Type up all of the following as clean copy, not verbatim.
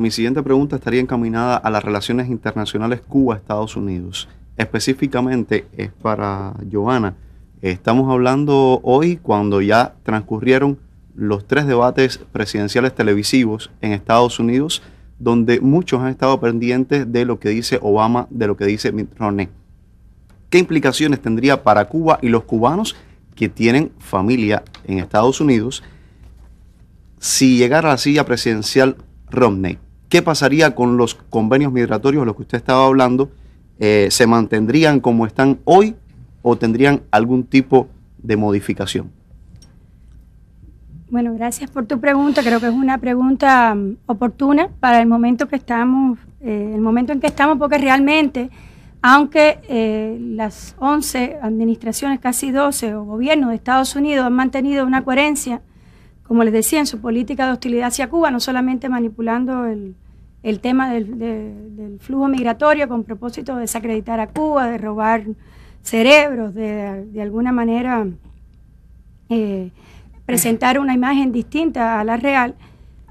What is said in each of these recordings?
mi siguiente pregunta estaría encaminada a las relaciones internacionales Cuba-Estados Unidos. Específicamente es para Johanna. Estamos hablando hoy cuando ya transcurrieron los 3 debates presidenciales televisivos en Estados Unidos, donde muchos han estado pendientes de lo que dice Obama, de lo que dice Mitt Romney. ¿Qué implicaciones tendría para Cuba y los cubanos que tienen familia en Estados Unidos si llegara a la silla presidencial Romney? ¿Qué pasaría con los convenios migratorios de los que usted estaba hablando? ¿Se mantendrían como están hoy o tendrían algún tipo de modificación? Bueno, gracias por tu pregunta. Creo que es una pregunta oportuna para el momento que estamos, porque realmente, aunque las 11 administraciones, casi 12, o gobiernos de Estados Unidos han mantenido una coherencia, como les decía, en su política de hostilidad hacia Cuba, no solamente manipulando el tema del flujo migratorio con propósito de desacreditar a Cuba, de robar cerebros, de alguna manera presentar una imagen distinta a la real.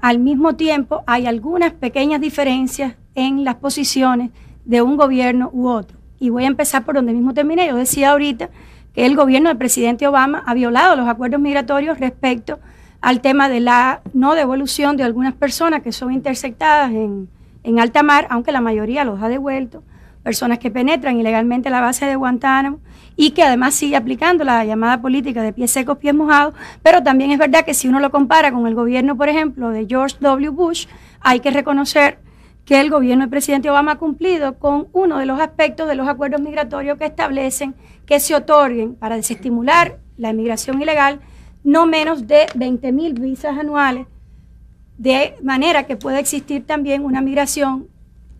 Al mismo tiempo hay algunas pequeñas diferencias en las posiciones de un gobierno u otro. Y voy a empezar por donde mismo terminé. Yo decía ahorita que el gobierno del presidente Obama ha violado los acuerdos migratorios respecto al tema de la no devolución de algunas personas que son interceptadas en alta mar, aunque la mayoría los ha devuelto, personas que penetran ilegalmente la base de Guantánamo y que además sigue aplicando la llamada política de pies secos, pies mojados. Pero también es verdad que si uno lo compara con el gobierno, por ejemplo, de George W. Bush, hay que reconocer que el gobierno del presidente Obama ha cumplido con uno de los aspectos de los acuerdos migratorios que establecen que se otorguen para desestimular la inmigración ilegal no menos de 20.000 visas anuales, de manera que pueda existir también una migración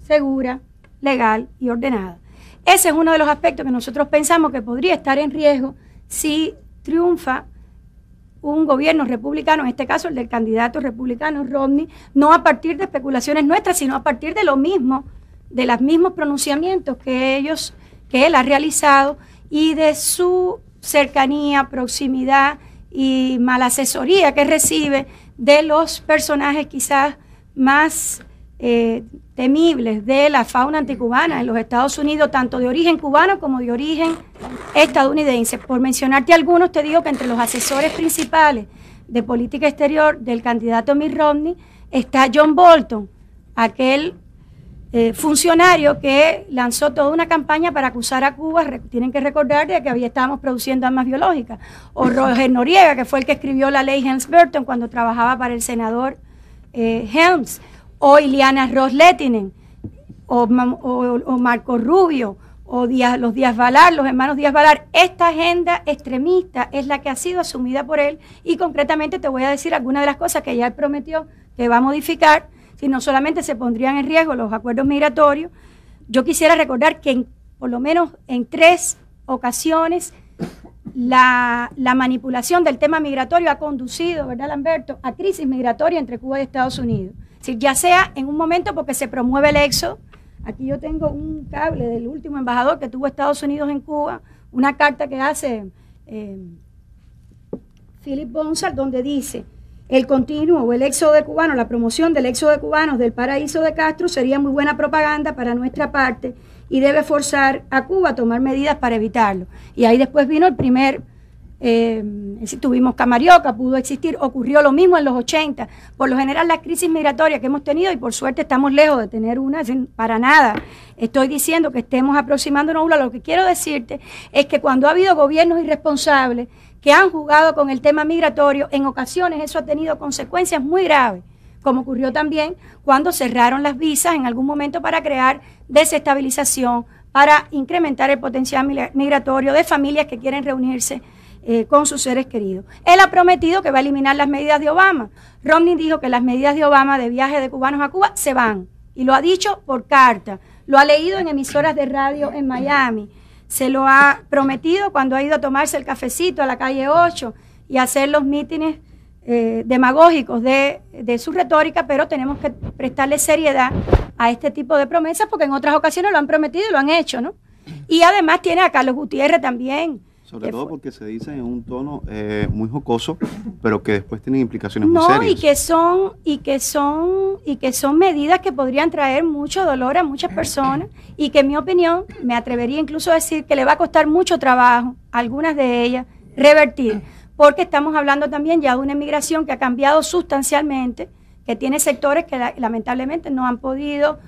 segura, legal y ordenada. Ese es uno de los aspectos que nosotros pensamos que podría estar en riesgo si triunfa un gobierno republicano, en este caso el del candidato republicano Romney, no a partir de especulaciones nuestras, sino a partir de lo mismo, de los mismos pronunciamientos que él ha realizado y de su cercanía, proximidad y mala asesoría que recibe de los personajes quizás más temibles de la fauna anticubana en los Estados Unidos, tanto de origen cubano como de origen estadounidense. Por mencionarte algunos, te digo que entre los asesores principales de política exterior del candidato Mitt Romney está John Bolton, aquel funcionario que lanzó toda una campaña para acusar a Cuba, tienen que recordar de que estábamos produciendo armas biológicas, o Roger Noriega, que fue el que escribió la ley Helms-Burton cuando trabajaba para el senador Helms, o Ileana Ros-Lehtinen, o Marco Rubio, o los Díaz Balart, los hermanos Díaz Balart. Esta agenda extremista es la que ha sido asumida por él, y concretamente te voy a decir algunas de las cosas que ya él prometió que va a modificar, si no solamente se pondrían en riesgo los acuerdos migratorios. Yo quisiera recordar que por lo menos en 3 ocasiones la manipulación del tema migratorio ha conducido, ¿verdad, Lamberto?, a crisis migratoria entre Cuba y Estados Unidos. Es decir, ya sea en un momento porque se promueve el éxodo. Aquí yo tengo un cable del último embajador que tuvo Estados Unidos en Cuba, una carta que hace Philip Bonsall, donde dice: el continuo o el éxodo de cubanos, la promoción del éxodo de cubanos del paraíso de Castro sería muy buena propaganda para nuestra parte y debe forzar a Cuba a tomar medidas para evitarlo. Y ahí después vino el primer, tuvimos Camarioca, pudo existir, ocurrió lo mismo en los 80. Por lo general las crisis migratorias que hemos tenido, y por suerte estamos lejos de tener una, para nada estoy diciendo que estemos aproximándonos a una, lo que quiero decirte es que cuando ha habido gobiernos irresponsables que han jugado con el tema migratorio, en ocasiones eso ha tenido consecuencias muy graves, como ocurrió también cuando cerraron las visas en algún momento para crear desestabilización, para incrementar el potencial migratorio de familias que quieren reunirse con sus seres queridos. Él ha prometido que va a eliminar las medidas de Obama. Romney dijo que las medidas de Obama de viaje de cubanos a Cuba se van, y lo ha dicho por carta, lo ha leído en emisoras de radio en Miami, se lo ha prometido cuando ha ido a tomarse el cafecito a la calle 8 y a hacer los mítines demagógicos de su retórica, pero tenemos que prestarle seriedad a este tipo de promesas porque en otras ocasiones lo han prometido y lo han hecho, ¿no? Y además tiene a Carlos Gutiérrez también, Sobre todo porque se dice en un tono muy jocoso, pero que después tienen implicaciones muy No, serias. y que son medidas que podrían traer mucho dolor a muchas personas y que en mi opinión me atrevería incluso a decir que le va a costar mucho trabajo a algunas de ellas revertir, porque estamos hablando también ya de una emigración que ha cambiado sustancialmente, que tiene sectores que lamentablemente no han podido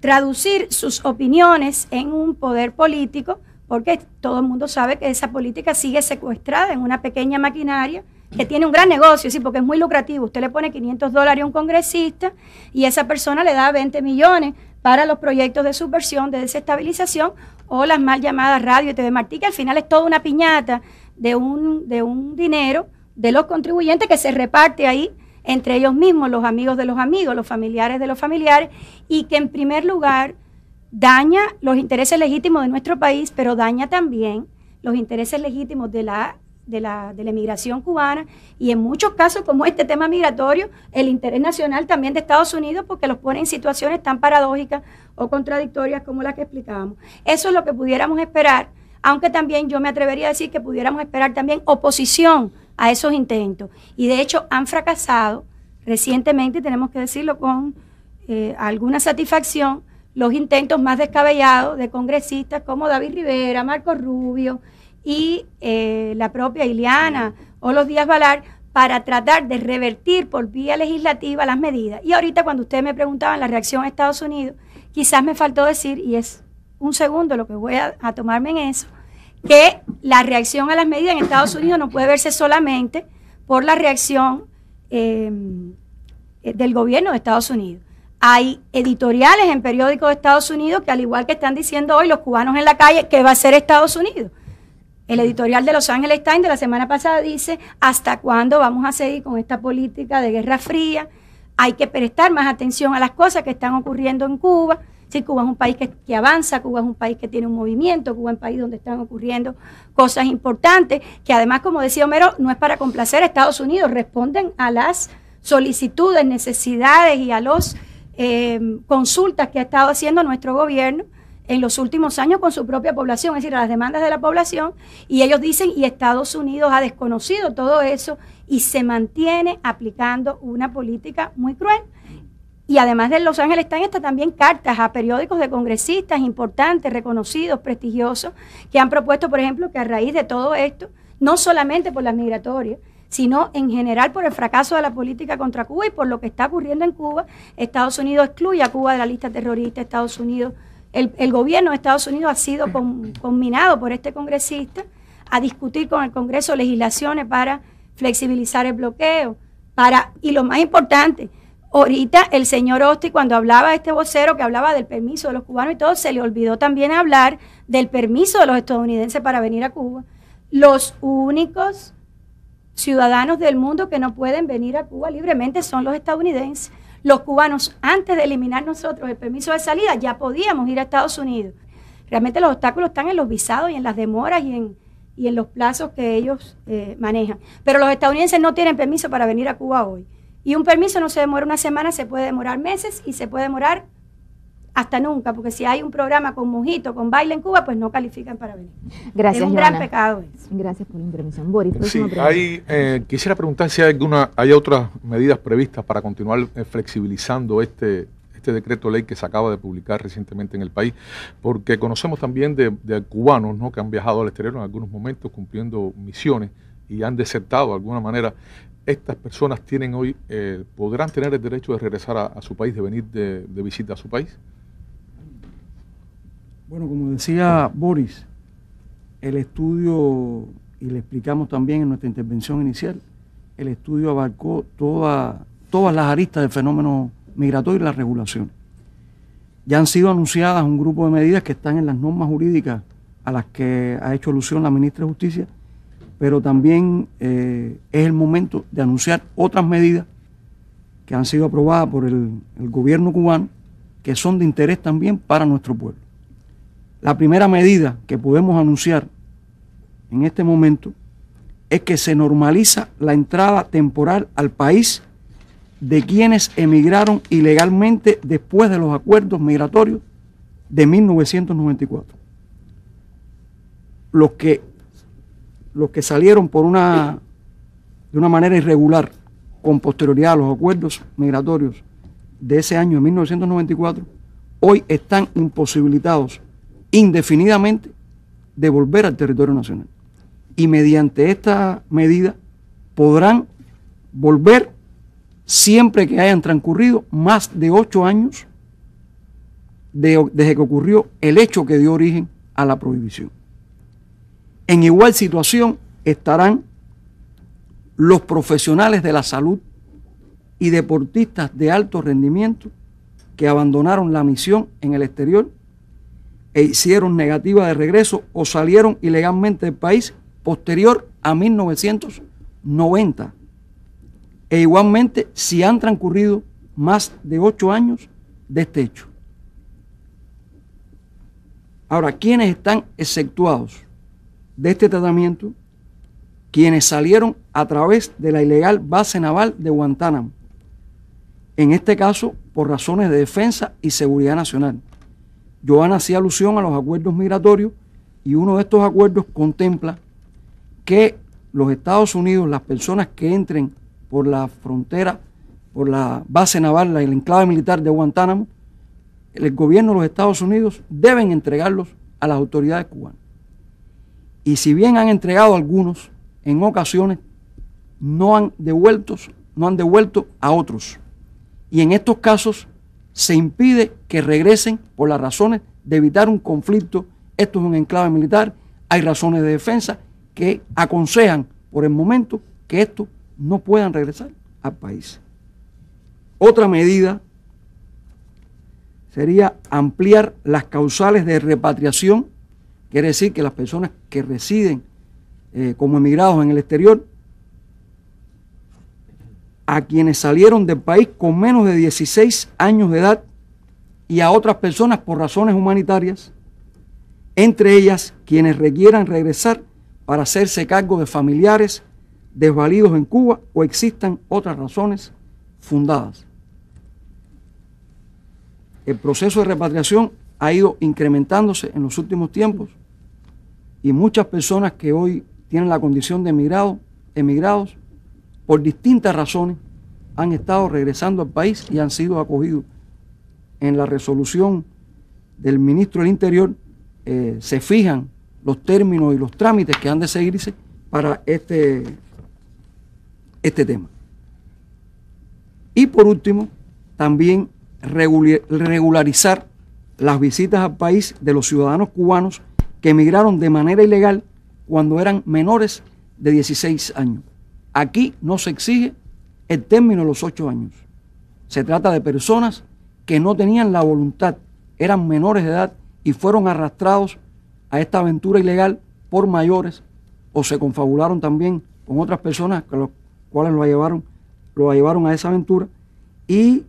traducir sus opiniones en un poder político, porque todo el mundo sabe que esa política sigue secuestrada en una pequeña maquinaria que tiene un gran negocio, sí, porque es muy lucrativo. Usted le pone $500 a un congresista y esa persona le da 20 millones para los proyectos de subversión, de desestabilización o las mal llamadas radio y TV Martí, que al final es toda una piñata de un dinero de los contribuyentes que se reparte ahí entre ellos mismos, los amigos de los amigos, los familiares de los familiares, y que en primer lugar daña los intereses legítimos de nuestro país, pero daña también los intereses legítimos de la emigración cubana y en muchos casos, como este tema migratorio, el interés nacional también de Estados Unidos, porque los pone en situaciones tan paradójicas o contradictorias como las que explicábamos. Eso es lo que pudiéramos esperar, aunque también yo me atrevería a decir que pudiéramos esperar también oposición a esos intentos. Y de hecho han fracasado recientemente, tenemos que decirlo con alguna satisfacción, los intentos más descabellados de congresistas como David Rivera, Marco Rubio y la propia Ileana o los Díaz Balar para tratar de revertir por vía legislativa las medidas. Y ahorita cuando ustedes me preguntaban la reacción a Estados Unidos, quizás me faltó decir, y es un segundo lo que voy a tomarme en eso, que la reacción a las medidas en Estados Unidos no puede verse solamente por la reacción del gobierno de Estados Unidos. Hay editoriales en periódicos de Estados Unidos que al igual que están diciendo hoy los cubanos en la calle, ¿qué va a hacer Estados Unidos? El editorial de Los Angeles Times de la semana pasada dice, ¿hasta cuándo vamos a seguir con esta política de guerra fría? Hay que prestar más atención a las cosas que están ocurriendo en Cuba. Sí, Cuba es un país que avanza, Cuba es un país que tiene un movimiento, Cuba es un país donde están ocurriendo cosas importantes, que además, como decía Homero, no es para complacer a Estados Unidos, responden a las solicitudes, necesidades y a los consultas que ha estado haciendo nuestro gobierno en los últimos años con su propia población, es decir, a las demandas de la población, y ellos dicen, y Estados Unidos ha desconocido todo eso y se mantiene aplicando una política muy cruel. Y además de Los Angeles Times, está también cartas a periódicos de congresistas importantes, reconocidos, prestigiosos, que han propuesto, por ejemplo, que a raíz de todo esto, no solamente por las migratorias, sino en general por el fracaso de la política contra Cuba y por lo que está ocurriendo en Cuba, Estados Unidos excluye a Cuba de la lista terrorista. Estados Unidos, el gobierno de Estados Unidos ha sido conminado por este congresista a discutir con el Congreso legislaciones para flexibilizar el bloqueo, y lo más importante, ahorita el señor Osti, cuando hablaba este vocero que hablaba del permiso de los cubanos y todo, se le olvidó también hablar del permiso de los estadounidenses para venir a Cuba. Los únicos ciudadanos del mundo que no pueden venir a Cuba libremente son los estadounidenses. Los cubanos, antes de eliminar nosotros el permiso de salida, ya podíamos ir a Estados Unidos. Realmente los obstáculos están en los visados y en las demoras y en los plazos que ellos manejan. Pero los estadounidenses no tienen permiso para venir a Cuba hoy. Y un permiso no se demora una semana, se puede demorar meses y se puede demorar hasta nunca, porque si hay un programa con mojito, con baile en Cuba, pues no califican para venir. Gracias, es un Joana. gran pecado eso. Gracias por la intervención. Boris, sí, quisiera preguntar si hay otras medidas previstas para continuar flexibilizando este decreto ley que se acaba de publicar recientemente en el país, porque conocemos también de cubanos, ¿no?, que han viajado al exterior en algunos momentos cumpliendo misiones y han desertado de alguna manera. Estas personas tienen hoy, podrán tener el derecho de regresar a su país, de venir de visita a su país. Bueno, como decía Boris, el estudio, y le explicamos también en nuestra intervención inicial, el estudio abarcó todas las aristas del fenómeno migratorio y las regulaciones. Ya han sido anunciadas un grupo de medidas que están en las normas jurídicas a las que ha hecho alusión la ministra de Justicia, pero también es el momento de anunciar otras medidas que han sido aprobadas por el gobierno cubano, que son de interés también para nuestro pueblo. La primera medida que podemos anunciar en este momento es que se normaliza la entrada temporal al país de quienes emigraron ilegalmente después de los acuerdos migratorios de 1994. Los que los que salieron de una manera irregular con posterioridad a los acuerdos migratorios de ese año de 1994, hoy están imposibilitados indefinidamente de volver al territorio nacional. Y mediante esta medida podrán volver siempre que hayan transcurrido más de 8 años desde que ocurrió el hecho que dio origen a la prohibición. En igual situación estarán los profesionales de la salud y deportistas de alto rendimiento que abandonaron la misión en el exterior e hicieron negativa de regreso o salieron ilegalmente del país posterior a 1990. E igualmente si han transcurrido más de 8 años de este hecho. Ahora, ¿quiénes están exceptuados de este tratamiento? Quienes salieron a través de la ilegal base naval de Guantánamo, en este caso por razones de defensa y seguridad nacional. Johanna hacía alusión a los acuerdos migratorios y uno de estos acuerdos contempla que los Estados Unidos, las personas que entren por la frontera, por la base naval, el enclave militar de Guantánamo, el gobierno de los Estados Unidos deben entregarlos a las autoridades cubanas. Y si bien han entregado algunos, en ocasiones no han devuelto a otros. Y en estos casos se impide que regresen por las razones de evitar un conflicto. Esto es un enclave militar, hay razones de defensa que aconsejan por el momento que estos no puedan regresar al país. Otra medida sería ampliar las causales de repatriación, quiere decir que las personas que residen como emigrados en el exterior, a quienes salieron del país con menos de 16 años de edad y a otras personas por razones humanitarias, entre ellas quienes requieran regresar para hacerse cargo de familiares desvalidos en Cuba o existan otras razones fundadas. El proceso de repatriación ha ido incrementándose en los últimos tiempos y muchas personas que hoy tienen la condición de emigrados, por distintas razones, han estado regresando al país y han sido acogidos. En la resolución del ministro del Interior se fijan los términos y los trámites que han de seguirse para este tema. Y por último, también regularizar las visitas al país de los ciudadanos cubanos que emigraron de manera ilegal cuando eran menores de 16 años. Aquí no se exige el término de los 8 años. Se trata de personas que no tenían la voluntad, eran menores de edad y fueron arrastrados a esta aventura ilegal por mayores o se confabularon también con otras personas que los cuales lo llevaron a esa aventura y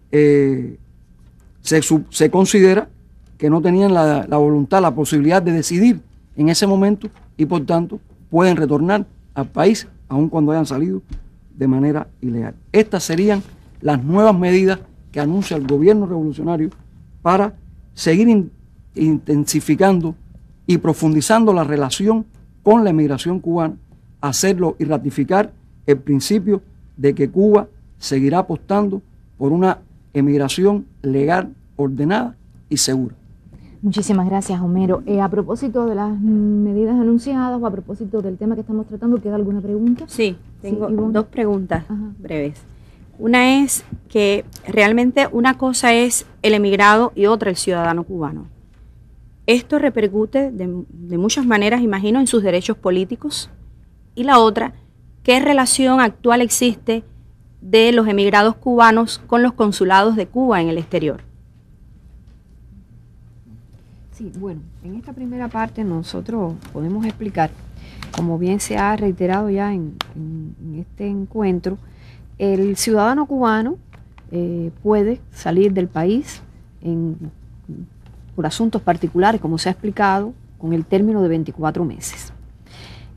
se considera que no tenían la voluntad, la posibilidad de decidir en ese momento y por tanto pueden retornar al país aun cuando hayan salido de manera ilegal. Estas serían las nuevas medidas que anuncia el gobierno revolucionario para seguir intensificando y profundizando la relación con la emigración cubana, hacerlo y ratificar el principio de que Cuba seguirá apostando por una emigración legal, ordenada y segura. Muchísimas gracias, Homero. A propósito de las medidas anunciadas o a propósito del tema que estamos tratando, ¿queda alguna pregunta? Sí, tengo dos preguntas breves. Una es que realmente una cosa es el emigrado y otra el ciudadano cubano. Esto repercute de muchas maneras, imagino, en sus derechos políticos. Y la otra, ¿qué relación actual existe de los emigrados cubanos con los consulados de Cuba en el exterior? Sí, bueno, en esta primera parte nosotros podemos explicar, como bien se ha reiterado ya en este encuentro, el ciudadano cubano puede salir del país por asuntos particulares, como se ha explicado, con el término de 24 meses.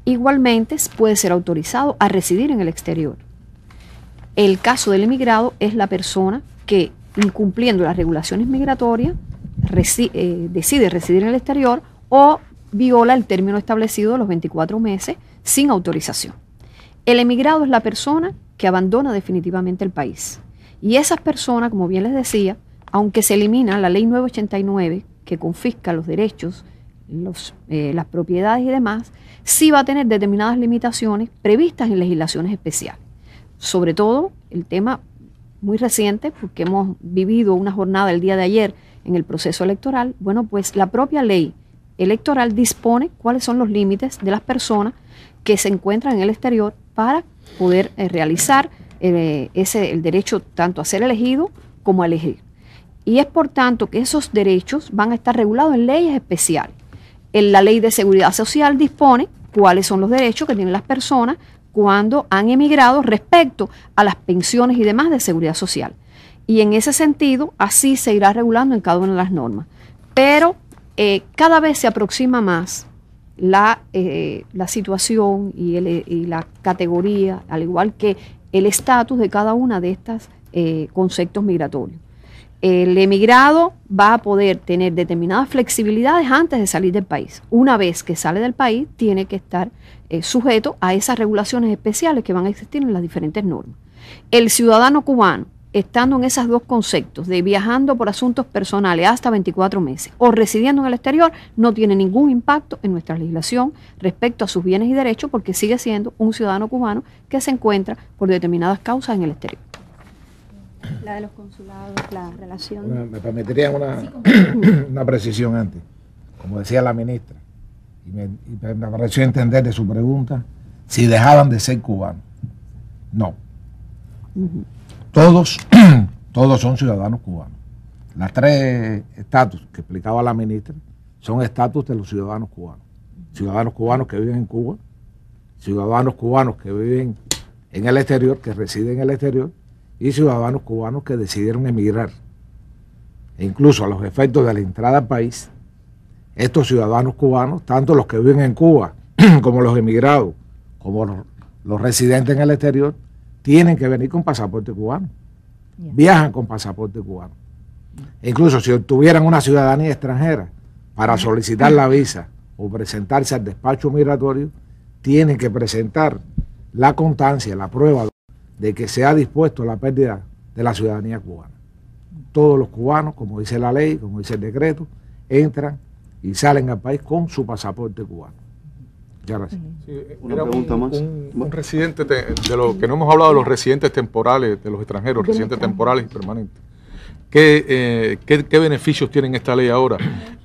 Igualmente puede ser autorizado a residir en el exterior. El caso del emigrado es la persona que, incumpliendo las regulaciones migratorias, decide residir en el exterior o viola el término establecido de los 24 meses sin autorización. El emigrado es la persona que abandona definitivamente el país. Y esas personas, como bien les decía, aunque se elimina la ley 989, que confisca los derechos, las propiedades y demás, sí va a tener determinadas limitaciones previstas en legislaciones especiales. Sobre todo, el tema muy reciente, porque hemos vivido una jornada el día de ayer en el proceso electoral, bueno, pues la propia ley electoral dispone cuáles son los límites de las personas que se encuentran en el exterior para poder realizar el derecho tanto a ser elegido como a elegir. Y es por tanto que esos derechos van a estar regulados en leyes especiales. En la Ley de Seguridad Social dispone cuáles son los derechos que tienen las personas cuando han emigrado respecto a las pensiones y demás de seguridad social. Y en ese sentido, así se irá regulando en cada una de las normas. Pero cada vez se aproxima más la situación y la categoría, al igual que el estatus de cada una de estas conceptos migratorios. El emigrado va a poder tener determinadas flexibilidades antes de salir del país. Una vez que sale del país, tiene que estar sujeto a esas regulaciones especiales que van a existir en las diferentes normas. El ciudadano cubano, estando en esos dos conceptos de viajando por asuntos personales hasta 24 meses o residiendo en el exterior, no tiene ningún impacto en nuestra legislación respecto a sus bienes y derechos, porque sigue siendo un ciudadano cubano que se encuentra por determinadas causas en el exterior. La de los consulados, la relación. Bueno, me permitiría una precisión antes. Como decía la ministra, y me pareció entender de su pregunta, si dejaban de ser cubanos. No. Todos son ciudadanos cubanos. Las tres estatus que explicaba la ministra son estatus de los ciudadanos cubanos. Ciudadanos cubanos que viven en Cuba, ciudadanos cubanos que viven en el exterior, que residen en el exterior, y ciudadanos cubanos que decidieron emigrar. E incluso a los efectos de la entrada al país, estos ciudadanos cubanos, tanto los que viven en Cuba como los emigrados, como los residentes en el exterior, tienen que venir con pasaporte cubano. Viajan con pasaporte cubano. E incluso si obtuvieran una ciudadanía extranjera para solicitar la visa o presentarse al despacho migratorio, tienen que presentar la constancia, la prueba de que se ha dispuesto la pérdida de la ciudadanía cubana. Todos los cubanos, como dice la ley, como dice el decreto, entran y salen al país con su pasaporte cubano. Muchas gracias. Sí, una pregunta más. Un residente, de lo que no hemos hablado de los residentes temporales, de los extranjeros, residentes temporales y permanentes. ¿Qué beneficios tienen esta ley ahora?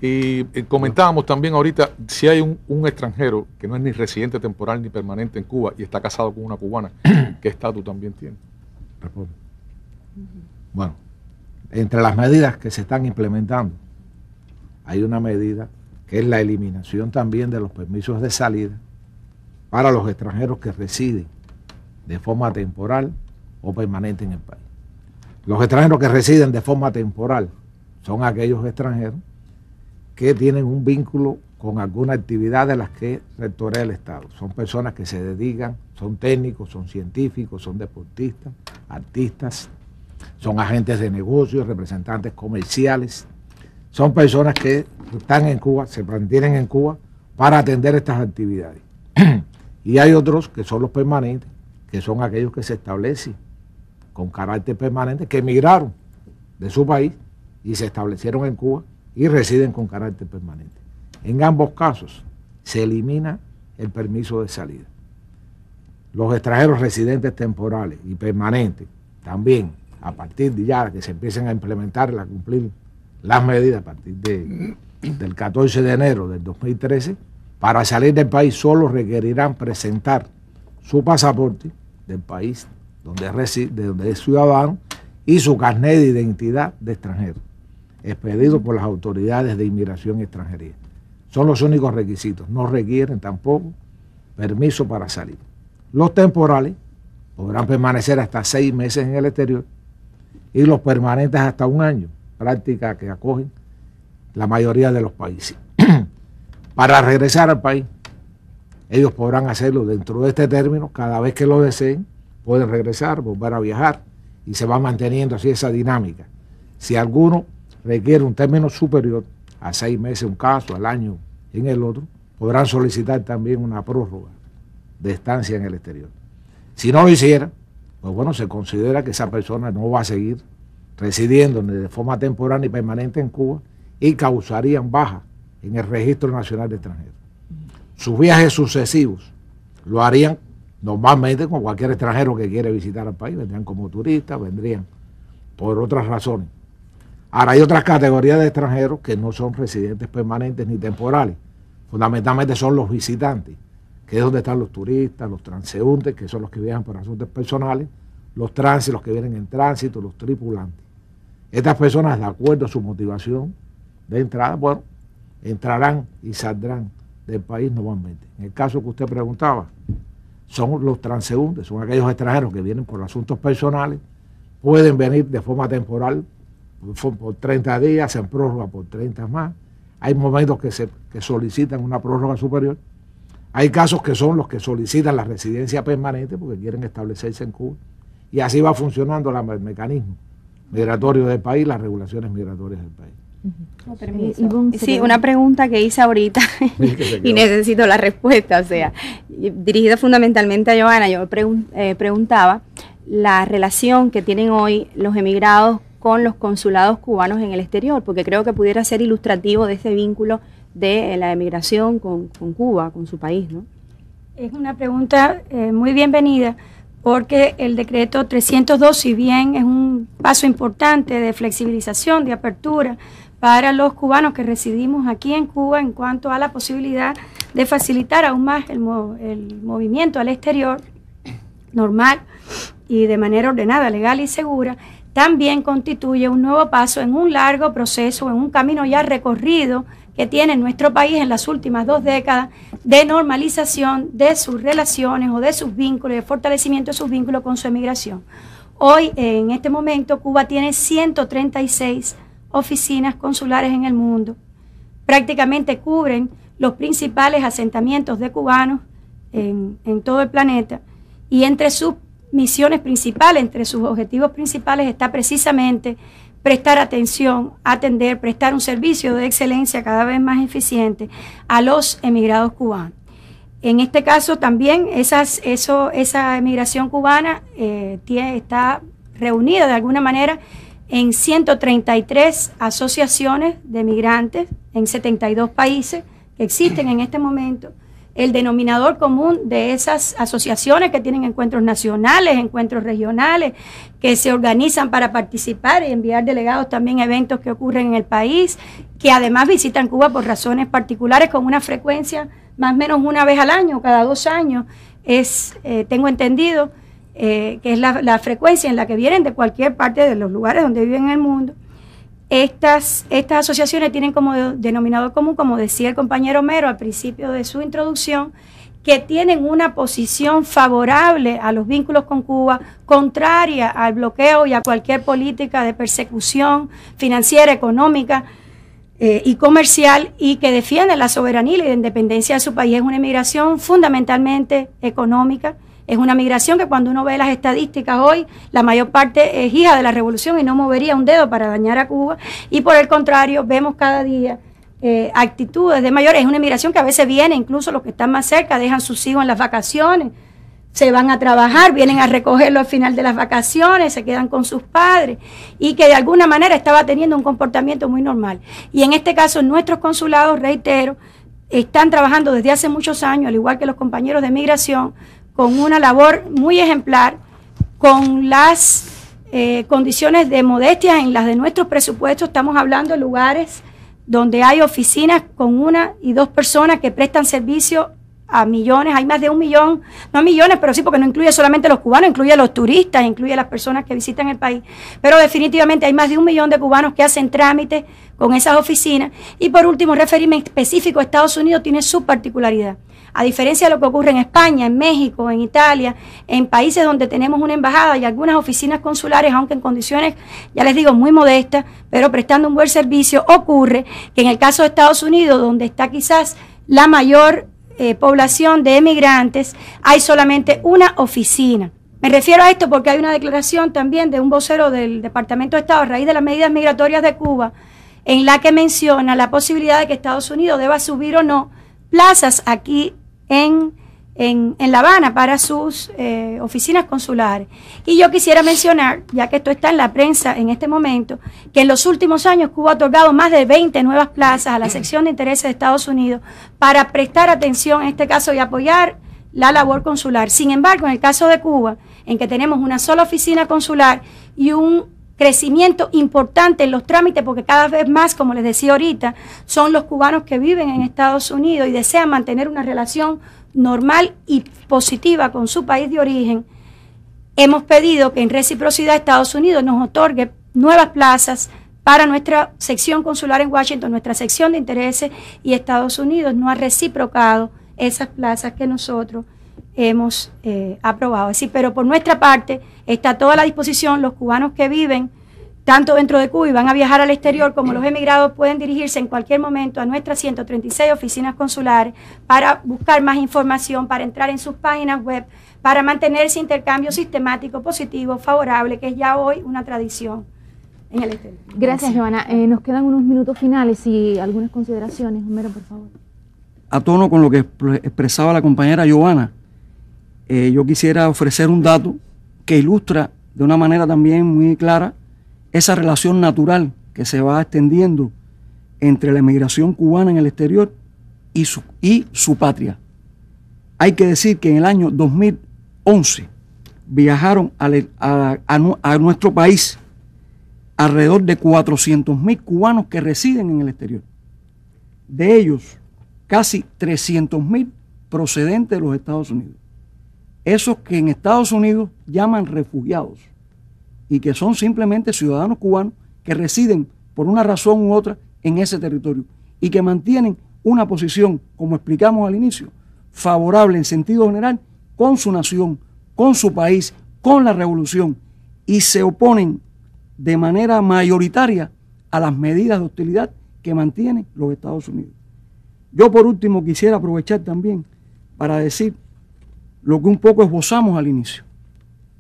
Y comentábamos también ahorita, si hay un extranjero que no es ni residente temporal ni permanente en Cuba y está casado con una cubana, ¿qué estatus también tiene? Responde. Bueno, entre las medidas que se están implementando, hay una medida que es la eliminación también de los permisos de salida para los extranjeros que residen de forma temporal o permanente en el país. Los extranjeros que residen de forma temporal son aquellos extranjeros que tienen un vínculo con alguna actividad de las que rectorea el Estado. Son personas que se dedican, son técnicos, son científicos, son deportistas, artistas, son agentes de negocios, representantes comerciales. Son personas que están en Cuba, se mantienen en Cuba para atender estas actividades. Y hay otros que son los permanentes, que son aquellos que se establecen con carácter permanente, que emigraron de su país y se establecieron en Cuba y residen con carácter permanente. En ambos casos se elimina el permiso de salida. Los extranjeros residentes temporales y permanentes también, a partir de ya que se empiecen a implementar, a cumplir las medidas a partir del 14 de enero del 2013, para salir del país solo requerirán presentar su pasaporte del país donde es ciudadano y su carnet de identidad de extranjero, expedido por las autoridades de inmigración y extranjería. Son los únicos requisitos, no requieren tampoco permiso para salir. Los temporales podrán permanecer hasta 6 meses en el exterior y los permanentes hasta 1 año, práctica que acogen la mayoría de los países. Para regresar al país, ellos podrán hacerlo dentro de este término, cada vez que lo deseen, pueden regresar, volver a viajar y se va manteniendo así esa dinámica. Si alguno requiere un término superior a 6 meses un caso, al año en el otro, podrán solicitar también una prórroga de estancia en el exterior. Si no lo hiciera, pues bueno, se considera que esa persona no va a seguir residiendo ni de forma temporal ni permanente en Cuba y causarían baja en el Registro Nacional de Extranjeros. Sus viajes sucesivos lo harían normalmente con cualquier extranjero que quiere visitar al país, vendrían como turistas, vendrían por otras razones. Ahora hay otras categorías de extranjeros que no son residentes permanentes ni temporales, fundamentalmente son los visitantes, que es donde están los turistas, los transeúntes, que son los que viajan por asuntos personales, los tránsitos, los que vienen en tránsito, los tripulantes. Estas personas, de acuerdo a su motivación de entrada, bueno, entrarán y saldrán del país normalmente. En el caso que usted preguntaba, son los transeúntes, son aquellos extranjeros que vienen por asuntos personales, pueden venir de forma temporal por 30 días, se prórroga por 30 más. Hay momentos que solicitan una prórroga superior. Hay casos que son los que solicitan la residencia permanente porque quieren establecerse en Cuba. Y así va funcionando el mecanismo migratorio del país, las regulaciones migratorias del país. Sí, una pregunta que hice ahorita y necesito la respuesta, o sea, dirigida fundamentalmente a Johanna. Yo preguntaba la relación que tienen hoy los emigrados con los consulados cubanos en el exterior, porque creo que pudiera ser ilustrativo de ese vínculo de la emigración con Cuba, con su país, ¿no? Es una pregunta muy bienvenida, porque el decreto 302, si bien es un paso importante de flexibilización, de apertura para los cubanos que residimos aquí en Cuba en cuanto a la posibilidad de facilitar aún más el movimiento al exterior normal y de manera ordenada, legal y segura, también constituye un nuevo paso en un largo proceso, en un camino ya recorrido que tiene nuestro país en las últimas 2 décadas de normalización de sus relaciones o de sus vínculos, de fortalecimiento de sus vínculos con su emigración. Hoy, en este momento, Cuba tiene 136 oficinas consulares en el mundo. Prácticamente cubren los principales asentamientos de cubanos en todo el planeta, y entre sus misiones principales, entre sus objetivos principales está precisamente prestar atención, atender, prestar un servicio de excelencia cada vez más eficiente a los emigrados cubanos. En este caso también esa emigración cubana está reunida de alguna manera en 133 asociaciones de migrantes en 72 países que existen en este momento. El denominador común de esas asociaciones que tienen encuentros nacionales, encuentros regionales, que se organizan para participar y enviar delegados también a eventos que ocurren en el país, que además visitan Cuba por razones particulares con una frecuencia más o menos una vez al año, cada 2 años, tengo entendido que es la frecuencia en la que vienen de cualquier parte de los lugares donde viven en el mundo. Estas asociaciones tienen como denominador común, como decía el compañero Mero al principio de su introducción, que tienen una posición favorable a los vínculos con Cuba, contraria al bloqueo y a cualquier política de persecución financiera, económica y comercial, y que defienden la soberanía y la independencia de su país. Es una emigración fundamentalmente económica. Es una migración que cuando uno ve las estadísticas hoy, la mayor parte es hija de la revolución y no movería un dedo para dañar a Cuba. Y por el contrario, vemos cada día actitudes de mayores. Es una migración que a veces viene, incluso los que están más cerca, dejan sus hijos en las vacaciones, se van a trabajar, vienen a recogerlo al final de las vacaciones, se quedan con sus padres, y que de alguna manera estaba teniendo un comportamiento muy normal. Y en este caso, nuestros consulados, reitero, están trabajando desde hace muchos años, al igual que los compañeros de migración, con una labor muy ejemplar, con las condiciones de modestia en las de nuestros presupuestos. Estamos hablando de lugares donde hay oficinas con 1 y 2 personas que prestan servicio a millones. Hay más de 1 millón, no millones, pero sí, porque no incluye solamente los cubanos, incluye a los turistas, incluye a las personas que visitan el país. Pero definitivamente hay más de 1 millón de cubanos que hacen trámites con esas oficinas. Y por último, referirme en específico a Estados Unidos, tiene su particularidad. A diferencia de lo que ocurre en España, en México, en Italia, en países donde tenemos una embajada y algunas oficinas consulares, aunque en condiciones, ya les digo, muy modestas, pero prestando un buen servicio, ocurre que en el caso de Estados Unidos, donde está quizás la mayor población de emigrantes, hay solamente una oficina. Me refiero a esto porque hay una declaración también de un vocero del Departamento de Estado a raíz de las medidas migratorias de Cuba, en la que menciona la posibilidad de que Estados Unidos deba subir o no plazas aquí en en La Habana para sus oficinas consulares. Y yo quisiera mencionar, ya que esto está en la prensa en este momento, que en los últimos años Cuba ha otorgado más de 20 nuevas plazas a la sección de intereses de Estados Unidos para prestar atención, en este caso, y apoyar la labor consular. Sin embargo, en el caso de Cuba, en que tenemos una sola oficina consular y un crecimiento importante en los trámites, porque cada vez más, como les decía ahorita, son los cubanos que viven en Estados Unidos y desean mantener una relación normal y positiva con su país de origen. Hemos pedido que en reciprocidad Estados Unidos nos otorgue nuevas plazas para nuestra sección consular en Washington, nuestra sección de intereses, y Estados Unidos no ha reciprocado esas plazas que nosotros hemos aprobado. Así, pero por nuestra parte está toda la disposición. Los cubanos que viven tanto dentro de Cuba y van a viajar al exterior, como los emigrados, pueden dirigirse en cualquier momento a nuestras 136 oficinas consulares para buscar más información, para entrar en sus páginas web, para mantener ese intercambio sistemático, positivo, favorable, que es ya hoy una tradición en el exterior. Gracias, Joana. Nos quedan unos minutos finales y algunas consideraciones. Homero, por favor. A tono con lo que expresaba la compañera Joana, yo quisiera ofrecer un dato que ilustra de una manera también muy clara esa relación natural que se va extendiendo entre la emigración cubana en el exterior y su patria. Hay que decir que en el año 2011 viajaron a nuestro país alrededor de 400.000 cubanos que residen en el exterior. De ellos, casi 300.000 procedentes de los Estados Unidos. Esos que en Estados Unidos llaman refugiados y que son simplemente ciudadanos cubanos que residen por una razón u otra en ese territorio y que mantienen una posición, como explicamos al inicio, favorable en sentido general con su nación, con su país, con la revolución, y se oponen de manera mayoritaria a las medidas de hostilidad que mantienen los Estados Unidos. Yo por último quisiera aprovechar también para decir lo que un poco esbozamos al inicio.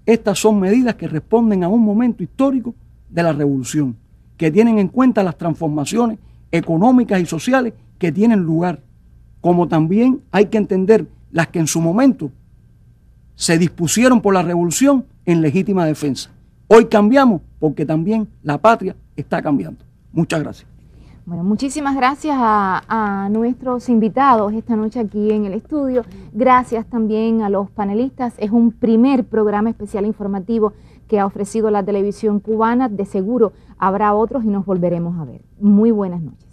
Estas son medidas que responden a un momento histórico de la revolución, que tienen en cuenta las transformaciones económicas y sociales que tienen lugar, como también hay que entender las que en su momento se dispusieron por la revolución en legítima defensa. Hoy cambiamos porque también la patria está cambiando. Muchas gracias. Bueno, muchísimas gracias a nuestros invitados esta noche aquí en el estudio. Gracias también a los panelistas. Es un primer programa especial informativo que ha ofrecido la televisión cubana. De seguro habrá otros y nos volveremos a ver. Muy buenas noches.